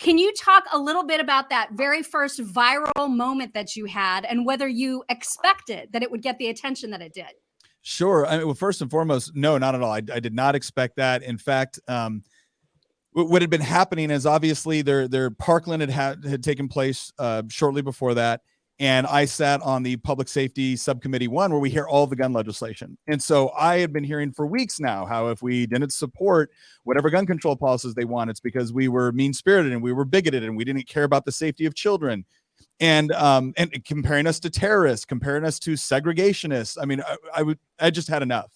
Can you talk a little bit about that very first viral moment that you had and whether you expected that it would get the attention that it did? Sure. I mean, well, first and foremost, no, not at all. I did not expect that. In fact, what had been happening is obviously their Parkland had taken place shortly before that. And I sat on the Public Safety Subcommittee 1, where we hear all the gun legislation. And so I had been hearing for weeks now how if we didn't support whatever gun control policies they want, it's because we were mean-spirited and we were bigoted and we didn't care about the safety of children. And comparing us to terrorists, comparing us to segregationists. I mean, I just had enough.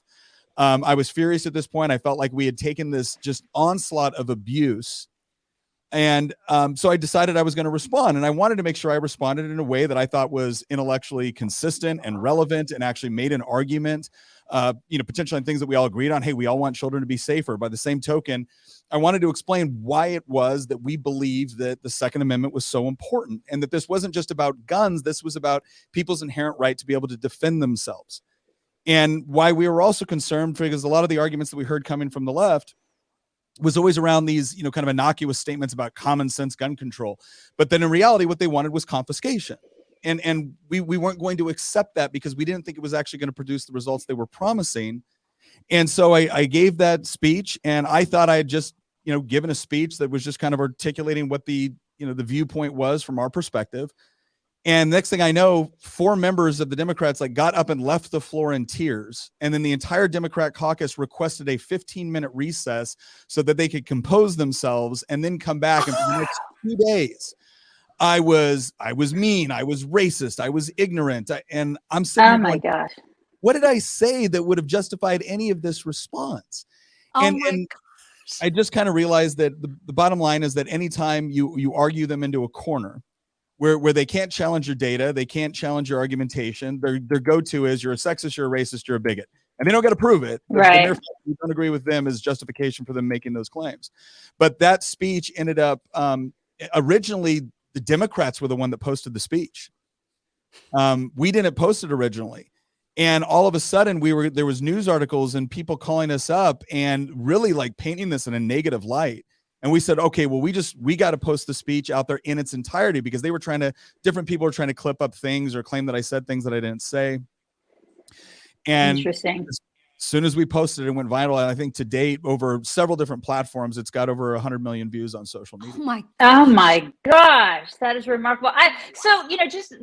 I was furious at this point. I felt like we had taken this just onslaught of abuse. And so I decided I was going to respond, and I wanted to make sure I responded in a way that I thought was intellectually consistent and relevant and actually made an argument, potentially on things that we all agreed on. Hey, we all want children to be safer. By the same token, I wanted to explain why it was that we believed that the Second Amendment was so important and that this wasn't just about guns. This was about people's inherent right to be able to defend themselves. And why we were also concerned, because a lot of the arguments that we heard coming from the left was always around these, kind of innocuous statements about common sense gun control. But then in reality, what they wanted was confiscation. And we weren't going to accept that because we didn't think it was actually going to produce the results they were promising. And so I gave that speech, and I thought I had just, given a speech that was just kind of articulating what the viewpoint was from our perspective. And next thing I know, 4 members of the Democrats got up and left the floor in tears. And then the entire Democrat caucus requested a 15-minute recess so that they could compose themselves and then come back. And for the next 2 days, I was mean, I was racist, I was ignorant. And I'm sitting here going, gosh, what did I say that would have justified any of this response? And I just kind of realized that the bottom line is that anytime you argue them into a corner, where they can't challenge your data, they can't challenge your argumentation. Their go-to is you're a sexist, you're a racist, you're a bigot. And they don't got to prove it. Right. Therefore, you don't agree with them as justification for them making those claims. But that speech ended up, originally, the Democrats were the one that posted the speech. We didn't post it originally. And all of a sudden, there was news articles and people calling us up and really painting this in a negative light. And we said, okay, well, we got to post the speech out there in its entirety because different people were trying to clip up things or claim that I said things that I didn't say. And interesting. As soon as we posted it, it went viral. And I think to date, over several different platforms, it's got over 100 million views on social media. Oh my gosh, that is remarkable. So just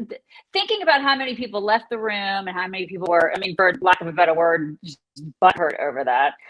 thinking about how many people left the room and how many people were, for lack of a better word, just butthurt over that.